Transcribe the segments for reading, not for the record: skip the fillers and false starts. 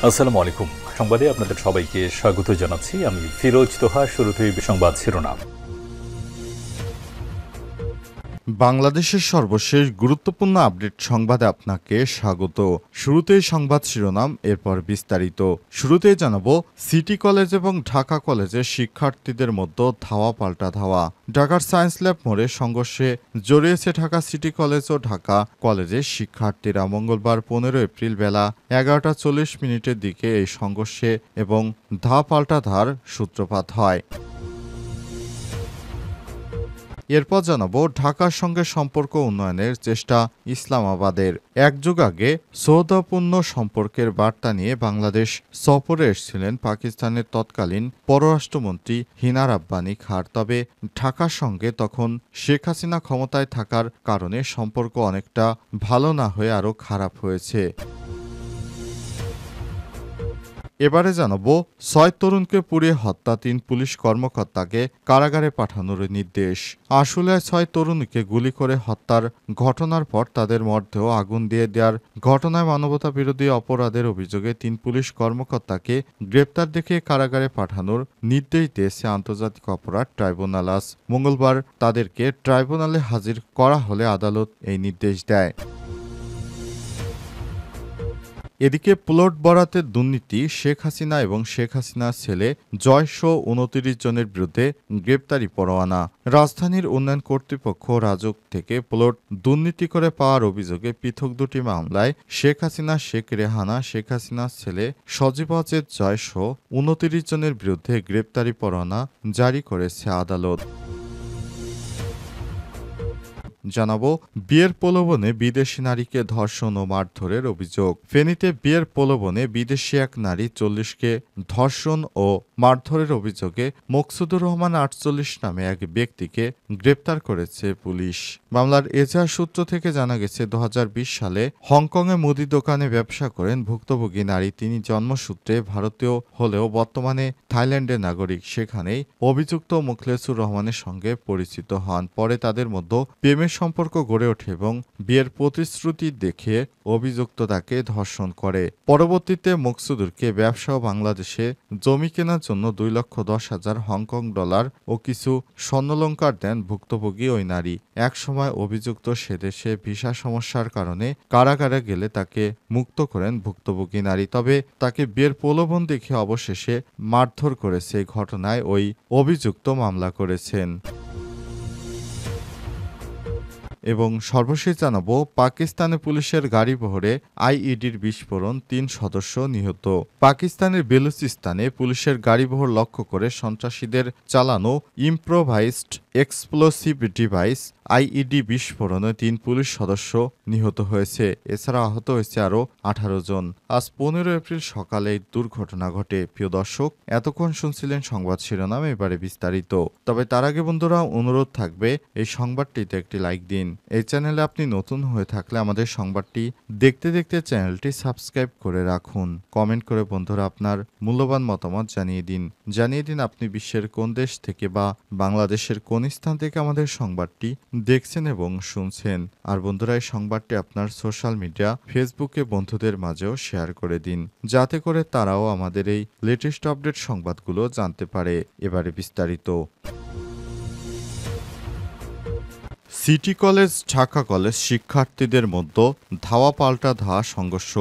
আসসালামু আলাইকুম। সংবাদে আপনাদের সবাইকে স্বাগত জানাচ্ছি। আমি ফিরোজ তোহা। শুরুতেই সংবাদ শিরোনাম। বাংলাদেশের সর্বশেষ গুরুত্বপূর্ণ আপডেট সংবাদে আপনাকে স্বাগত। শুরুতেই সংবাদ শিরোনাম, এরপর বিস্তারিত। শুরুতেই জানাবো, সিটি কলেজ এবং ঢাকা কলেজের শিক্ষার্থীদের মধ্যে ধাওয়া পাল্টা ধাওয়া। ঢাকার সায়েন্স ল্যাব মোড়ে সংঘর্ষে জড়িয়েছে ঢাকা সিটি কলেজ ও ঢাকা কলেজের শিক্ষার্থীরা। মঙ্গলবার 15 এপ্রিল বেলা 11:40 দিকে এই সংঘর্ষে এবং ধাওয়া পাল্টা ধার সূত্রপাত হয়। এরপর জানাবো, ঢাকার সঙ্গে সম্পর্ক উন্নয়নের চেষ্টা ইসলামাবাদের। এক যুগ আগে সৌহার্দ্যপূর্ণ সম্পর্কের বার্তা নিয়ে বাংলাদেশ সফরে এসেছিলেন পাকিস্তানের তৎকালীন পররাষ্ট্রমন্ত্রী হিনা রাব্বানী খার। তবে ঢাকার সঙ্গে তখন শেখ হাসিনা ক্ষমতায় থাকার কারণে সম্পর্ক অনেকটা ভালো না হয়ে আরও খারাপ হয়েছে। এবারে জানাবো, 6 তরুণকে পুড়িয়ে হত্যা, 3 পুলিশ কর্মকর্তাকে কারাগারে পাঠানোর নির্দেশ। আশুলিয়ায় 6 তরুণীকে গুলি করে হত্যার ঘটনার পর তাদের মধ্যেও আগুন দিয়ে দেওয়ার ঘটনায় মানবতা বিরোধী অপরাধের অভিযোগে 3 পুলিশ কর্মকর্তাকে গ্রেপ্তার দেখিয়ে কারাগারে পাঠানোর নির্দেশ দিয়েছে আন্তর্জাতিক অপরাধ ট্রাইব্যুনাল। আজ মঙ্গলবার তাদেরকে ট্রাইব্যুনালে হাজির করা হলে আদালত এই নির্দেশ দেয়। এদিকে প্লট বরাতের দুর্নীতি, শেখ হাসিনা এবং শেখ হাসিনার ছেলে জয়সহ 29 জনের বিরুদ্ধে গ্রেপ্তারি পরোয়ানা। রাজধানীর উন্নয়ন কর্তৃপক্ষ রাজুক থেকে প্লট দুর্নীতি করে পাওয়ার অভিযোগে পৃথক দুটি মামলায় শেখ হাসিনা, শেখ রেহানা, শেখ হাসিনার ছেলে সজীব ওয়াজেদ জয়সহ 29 জনের বিরুদ্ধে গ্রেপ্তারি পরোয়ানা জারি করেছে আদালত। জানাবো, বিয়ের প্রলোভনে বিদেশি নারীকে ধর্ষণ ও মারধরের অভিযোগ। ফেনীতে বিয়ের প্রলোভনে বিদেশি এক নারী 40কে ধর্ষণ ও মারধরের অভিযোগে মকসুদুর রহমান 48 নামে এক ব্যক্তিকে গ্রেপ্তার করেছে পুলিশ। মামলার এজাহার সূত্র থেকে জানা গেছে, 2020 সালে হংকংয়ে মুদি দোকানে ব্যবসা করেন ভুক্তভোগী নারী। তিনি জন্মসূত্রে ভারতীয় হলেও বর্তমানে থাইল্যান্ডের নাগরিক। সেখানেই অভিযুক্ত মুখলেসুর রহমানের সঙ্গে পরিচিত হন। পরে তাদের মধ্যে প্রেমের সম্পর্ক গড়ে ওঠে এবং বিয়ের প্রতিশ্রুতি দেখে অভিযুক্ত তাকে ধর্ষণ করে। পরবর্তীতে মকসুদুরকে ব্যবসা ও বাংলাদেশে জমি কেনার জন্য 2,10,000 হংকং ডলার ও কিছু স্বর্ণালংকার দেন ভুক্তভোগী ওই নারী। এক সময় অভিযুক্ত সেদেশে ভিসা সমস্যার কারণে কারাগারে গেলে তাকে মুক্ত করেন ভুক্তভোগী নারী। তবে তাকে বিয়ের প্রলোভন দেখে অবশেষে মারধর করেছে। এই ঘটনায় ওই অভিযুক্ত মামলা করেছেন। এবং সর্বশেষ জানাবো, পাকিস্তানে পুলিশের গাড়িবহরে আইইডির বিস্ফোরণ, 3 সদস্য নিহত। পাকিস্তানের বেলুচিস্তানে পুলিশের গাড়িবহর লক্ষ্য করে সন্ত্রাসীদের চালানো ইম্প্রোভাইজড এক্সপ্লোসিভ ডিভাইস আইইডি বিস্ফোরণে 3 পুলিশ সদস্য নিহত হয়েছে। এছাড়া আহত হয়েছে আরও 18 জন। আজ 15 এপ্রিল সকালে এই দুর্ঘটনা ঘটে। প্রিয় দর্শক, এতক্ষণ শুনছিলেন সংবাদ শিরোনাম, এবারে বিস্তারিত। তবে তার আগে বন্ধুরা, অনুরোধ থাকবে এই সংবাদটিতে একটি লাইক দিন। এই চ্যানেলে আপনি নতুন হয়ে থাকলে আমাদের সংবাদটি দেখতে দেখতে চ্যানেলটি সাবস্ক্রাইব করে রাখুন। কমেন্ট করে বন্ধুরা আপনার মূল্যবান মতামত জানিয়ে দিন আপনি বিশ্বের কোন দেশ থেকে বা বাংলাদেশের কোন স্থান থেকে আমাদের সংবাদটি দেখছেন এবং শুনছেন। আর বন্ধুরা, এই সংবাদটি আপনার সোশ্যাল মিডিয়া ফেসবুকে বন্ধুদের মাঝেও শেয়ার করে দিন, যাতে করে তারাও আমাদের এই লেটেস্ট আপডেট সংবাদগুলো জানতে পারে। এবারে বিস্তারিত। সিটি কলেজ, ঢাকা কলেজ শিক্ষার্থীদের মধ্যে ধাওয়া পাল্টা ধাওয়া সংঘর্ষ।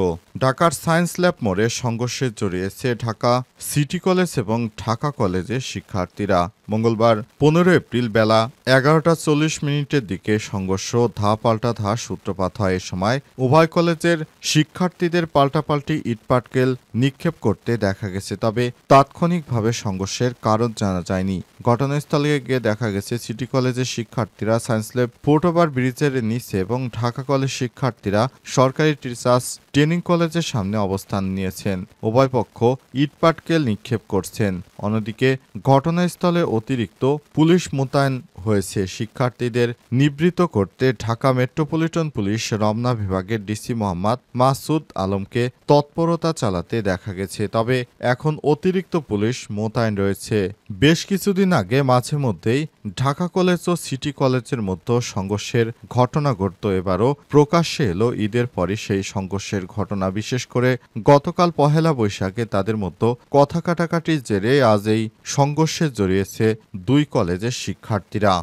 ঢাকার সায়েন্স ল্যাব মোড়ে সংঘর্ষে জড়িয়েছে ঢাকা সিটি কলেজ এবং ঢাকা কলেজের শিক্ষার্থীরা। মঙ্গলবার 15 এপ্রিল বেলা 11:40 দিকে সংঘর্ষ ধাওয়া পাল্টা ধাওয়ার সূত্রপাত হয়। এ সময় উভয় কলেজের শিক্ষার্থীদের পাল্টাপাল্টি ইটপাটকেল নিক্ষেপ করতে দেখা গেছে। তবে তাৎক্ষণিকভাবে সংঘর্ষের কারণ জানা যায়নি। ঘটনাস্থলে গিয়ে দেখা গেছে, সিটি কলেজের শিক্ষার্থীরা সায়েন্স ল্যাব ফুটওভার ব্রিজের নিচে এবং ঢাকা কলেজ শিক্ষার্থীরা সরকারি টিচার্স ট্রেনিং কলেজের সামনে অবস্থান নিয়েছেন। উভয় পক্ষ ইটপাটকেল নিক্ষেপ করছেন। অন্যদিকে ঘটনাস্থলে অতিরিক্ত পুলিশ মোতায়েন হয়েছে। শিক্ষার্থীদের নিবৃত্ত করতে ঢাকা মেট্রোপলিটন পুলিশ রমনা বিভাগের ডিসি মোহাম্মদ মাসুদ আলমকে তৎপরতা চালাতে দেখা গেছে। তবে এখন অতিরিক্ত পুলিশ মোতায়েন রয়েছে। বেশ কিছুদিন আগে মাঝে মধ্যেই ঢাকা কলেজ ও সিটি কলেজের মধ্যে সংঘর্ষের ঘটনা ঘটত। এবারও প্রকাশ্যে এলো ঈদের পরই সেই সংঘর্ষের ঘটনা। বিশেষ করে গতকাল পহেলা বৈশাখে তাদের মধ্যে কথা কাটাকাটির জেরে আজ এই সংঘর্ষে জড়িয়েছে দুই কলেজের শিক্ষার্থীরা।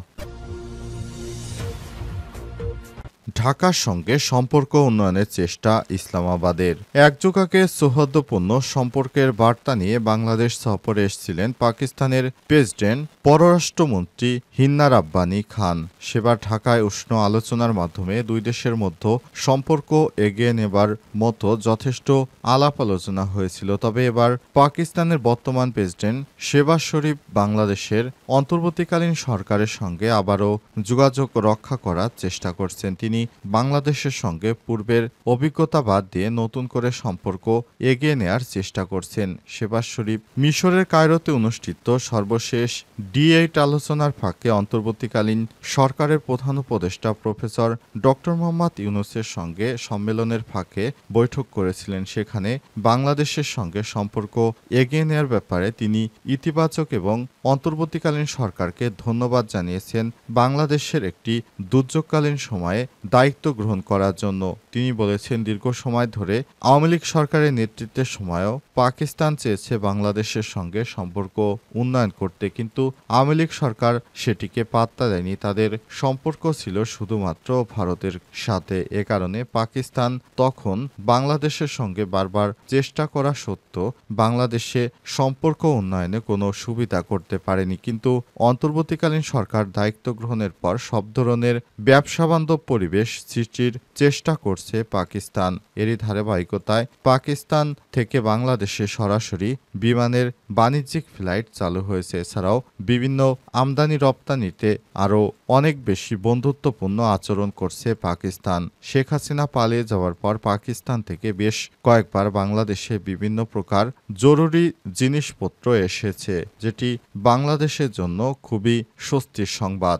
ঢাকার সঙ্গে সম্পর্ক উন্নয়নের চেষ্টা ইসলামাবাদের। একযোগাকে সৌহার্দ্যপূর্ণ সম্পর্কের বার্তা নিয়ে বাংলাদেশ সফরে এসেছিলেন পাকিস্তানের প্রেসিডেন্ট পররাষ্ট্রমন্ত্রী হিন্না রাব্বানী খান। সেবার ঢাকায় উষ্ণ আলোচনার মাধ্যমে দুই দেশের মধ্যে সম্পর্ক এগিয়ে নেবার মতো যথেষ্ট আলাপ আলোচনা হয়েছিল। তবে এবার পাকিস্তানের বর্তমান প্রেসিডেন্ট শেহবাজ শরীফ বাংলাদেশের অন্তর্বর্তীকালীন সরকারের সঙ্গে আবারও যোগাযোগ রক্ষা করার চেষ্টা করছেন। তিনি বাংলাদেশের সঙ্গে পূর্বের অভিজ্ঞতা বাদ দিয়ে নতুন করে সম্পর্ক এগিয়ে নেয়ার চেষ্টা করছেন। শেহবাজ শরীফ মিশরের কায়রোতে অনুষ্ঠিত সর্বশেষ D8 আলোচনার ফাঁকে অন্তর্বর্তীকালীন সরকারের প্রধান উপদেষ্টা প্রফেসর ডক্টর মোহাম্মদ ইউনূসের সঙ্গে সম্মেলনের ফাঁকে বৈঠক করেছিলেন। সেখানে বাংলাদেশের সঙ্গে সম্পর্ক এগিয়ে নেয়ার ব্যাপারে তিনি ইতিবাচক এবং অন্তর্বর্তীকালীন সরকারকে ধন্যবাদ জানিয়েছেন বাংলাদেশের একটি দুর্যোগকালীন সময়ে দায়িত্ব গ্রহণ করার জন্য। তিনি বলেছেন, দীর্ঘ সময় ধরে আওয়ামী লীগ সরকারের নেতৃত্বের সময়ও পাকিস্তান চেয়েছে বাংলাদেশের সঙ্গে সম্পর্ক উন্নয়ন করতে, কিন্তু আওয়ামী লীগ সরকার সেটিকে পাত্তা দেয়নি। তাদের সম্পর্ক ছিল শুধুমাত্র ভারতের সাথে। এ কারণে পাকিস্তান তখন বাংলাদেশের সঙ্গে বারবার চেষ্টা করা সত্ত্বেও বাংলাদেশে সম্পর্ক উন্নয়নে কোনো সুবিধা করতে পারেনি। কিন্তু অন্তর্বর্তীকালীন সরকার দায়িত্ব গ্রহণের পর সব ধরনের ব্যবসাবান্ধব পরিবেশ সৃষ্টির চেষ্টা করছে পাকিস্তান। এরই ধারাবাহিকতায় পাকিস্তান থেকে বাংলাদেশে সরাসরি বিমানের বাণিজ্যিক ফ্লাইট চালু হয়েছে। এছাড়াও বিভিন্ন আমদানি রপ্তানিতে আরও অনেক বেশি বন্ধুত্বপূর্ণ আচরণ করছে পাকিস্তান। শেখ হাসিনা পালিয়ে যাওয়ার পর পাকিস্তান থেকে বেশ কয়েকবার বাংলাদেশে বিভিন্ন প্রকার জরুরি জিনিসপত্র এসেছে, যেটি বাংলাদেশের জন্য খুবই স্বস্তির সংবাদ।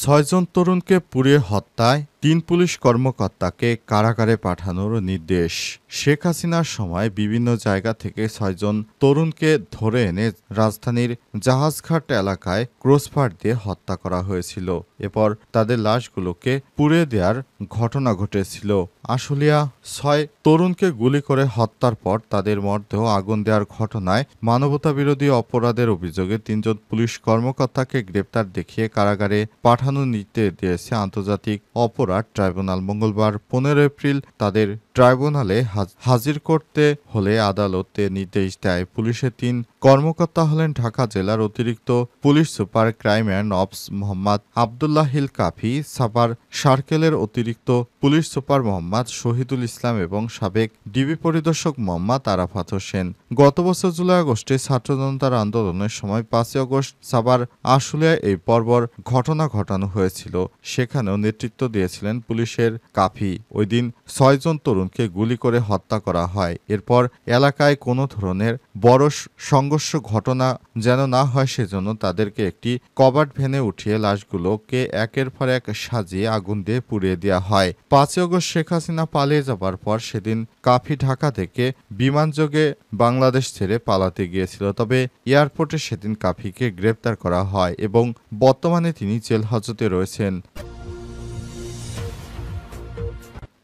6 জন তরুণকে পুড়িয়ে হত্যায় 3 পুলিশ কর্মকর্তাকে কারাগারে পাঠানোর নির্দেশ। শেখ হাসিনার সময় বিভিন্ন জায়গা থেকে 6 জন তরুণকে ধরে এনে রাজধানীর জাহাজঘাট এলাকায় ক্রসফায়ার দিয়ে হত্যা করা হয়েছিল। এরপর তাদের লাশগুলোকে পুড়িয়ে দেওয়ার ঘটনা ঘটেছিল। আশুলিয়া 6 তরুণকে গুলি করে হত্যার পর তাদের মরদেহ আগুন দেওয়ার ঘটনায় মানবতাবিরোধী অপরাধের অভিযোগে 3 জন পুলিশ কর্মকর্তাকে গ্রেপ্তার দেখিয়ে কারাগারে পাঠানোর নির্দেশ দিয়েছে আন্তর্জাতিক অপরাধ ট্রাইব্যুনাল। মঙ্গলবার 15 এপ্রিল তাদের ট্রাইব্যুনালে হাজির করতে হলে আদালতে নির্দেশ দেয়। পুলিশের 3 কর্মকর্তা হলেন ঢাকা জেলার অতিরিক্ত police super crime and ops Mohammad Abdullahil Kafi, Savar সার্কেলের অতিরিক্ত পুলিশ সুপার মোহাম্মদ শহীদুল ইসলাম এবং সাবেক ডিবি পরিদর্শক মোহাম্মদ আরাফাত হোসেন। গত বছর জুলাই আগস্টে ছাত্র জনতার আন্দোলনের সময় 5 আগস্ট সাভার আশুলিয়ায় এই বর্বর ঘটনা ঘটানো হয়েছিল। সেখানেও নেতৃত্ব দিয়েছিলেন পুলিশের কাফি। ওই দিন 6 জন তরুণকে গুলি করে হত্যা করা হয়। এরপর এলাকায় কোনো ধরনের বড় সংঘর্ষ ঘটনা যেন না হয় সেজন্য তাদেরকে একটি কভার্ড ভ্যানে উঠিয়ে লাশগুলোকে একের পর এক সাজিয়ে আগুন দিয়ে পুড়িয়ে দেওয়া হয়। 5 আগস্ট শেখ হাসিনা পালিয়ে যাবার পর সেদিন কাফি ঢাকা থেকে বিমানযোগে বাংলাদেশ ছেড়ে পালাতে গিয়েছিল। তবে এয়ারপোর্টে সেদিন কাফিকে গ্রেপ্তার করা হয় এবং বর্তমানে তিনি জেল হাজতে রয়েছেন।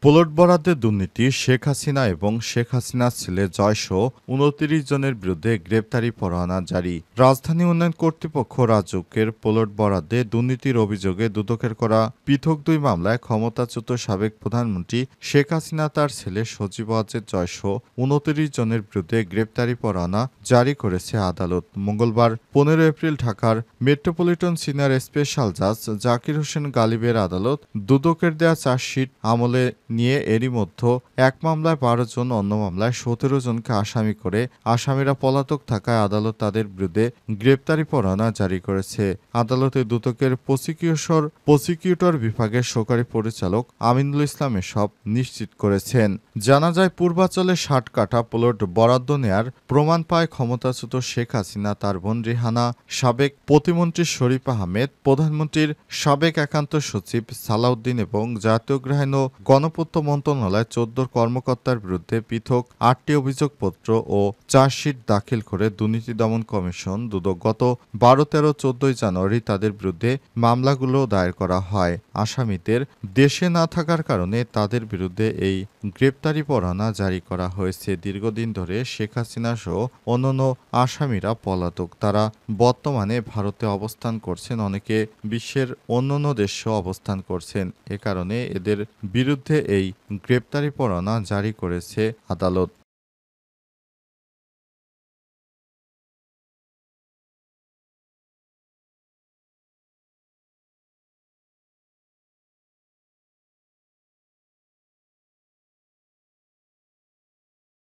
প্লট বরাদ্দের দুর্নীতি, শেখ হাসিনা এবং শেখ হাসিনার ছেলে জয়সহ 29 জনের বিরুদ্ধে গ্রেপ্তারি পরোয়ানা জারি। রাজধানী উন্নয়ন কর্তৃপক্ষ রাজউকের প্লট বরাদ্দে দুর্নীতির অভিযোগে দুদকের করা পৃথক 2 মামলায় ক্ষমতাচ্যুত সাবেক প্রধানমন্ত্রী শেখ হাসিনা তার ছেলে সজীব ওয়াজেদ জয়সহ 29 জনের বিরুদ্ধে গ্রেপ্তারি পরোয়ানা জারি করেছে আদালত। মঙ্গলবার 15 এপ্রিল ঢাকার মেট্রোপলিটন সিনিয়র স্পেশাল জাজ জাকির হোসেন গালিবের আদালত দুদকের দেয়া চার্জশিট আমলে নিয়ে এরই মধ্যে এক মামলায় ১২ জন, অন্য মামলায় ১৭ জনকে আসামি করে আসামিরা পলাতক থাকায় আদালত তাদের বিরুদ্ধে গ্রেপ্তারি পরোয়ানা জারি করেছে। আদালতে দুদকের প্রসিকিউটর বিভাগের সহকারী পরিচালক আমিনুল ইসলাম এসব নিশ্চিত করেছেন। জানা যায়, পূর্বাঞ্চলে ৬০ কাঠা প্লট বরাদ্দ নেয়ার প্রমাণ পায় ক্ষমতাচ্যুত শেখ হাসিনা, তার বোন রিহানা, সাবেক প্রতিমন্ত্রী শরীফ আহমেদ, প্রধানমন্ত্রীর সাবেক একান্ত সচিব সালাউদ্দিন এবং জাতীয় গৃহায়ন ও গণপূর্ত মন্ত্রণালয় ১৪ কর্মকর্তার বিরুদ্ধে পৃথক ৮টি অভিযোগপত্র ও চার্জশিট দাখিল করে দুর্নীতি দমন কমিশন দুদক গত ১২, ১৩, ১৪ জানুয়ারি তাদের বিরুদ্ধে মামলাগুলো দায়ের করা হয়। আসামিদের দেশে না থাকার কারণে তাদের বিরুদ্ধে এই গ্রেপ্তারি পরোয়ানা জারি করা হয়েছে। দীর্ঘদিন ধরে শেখ হাসিনা সহ অন্যান্য আসামিরা পলাতক। তারা বর্তমানে ভারতে অবস্থান করছেন, অনেকে বিশ্বের অন্যান্য দেশেও অবস্থান করছেন। এ কারণে এদের বিরুদ্ধে এই গ্রেপ্তারি পরোয়ানা জারি করেছে আদালত।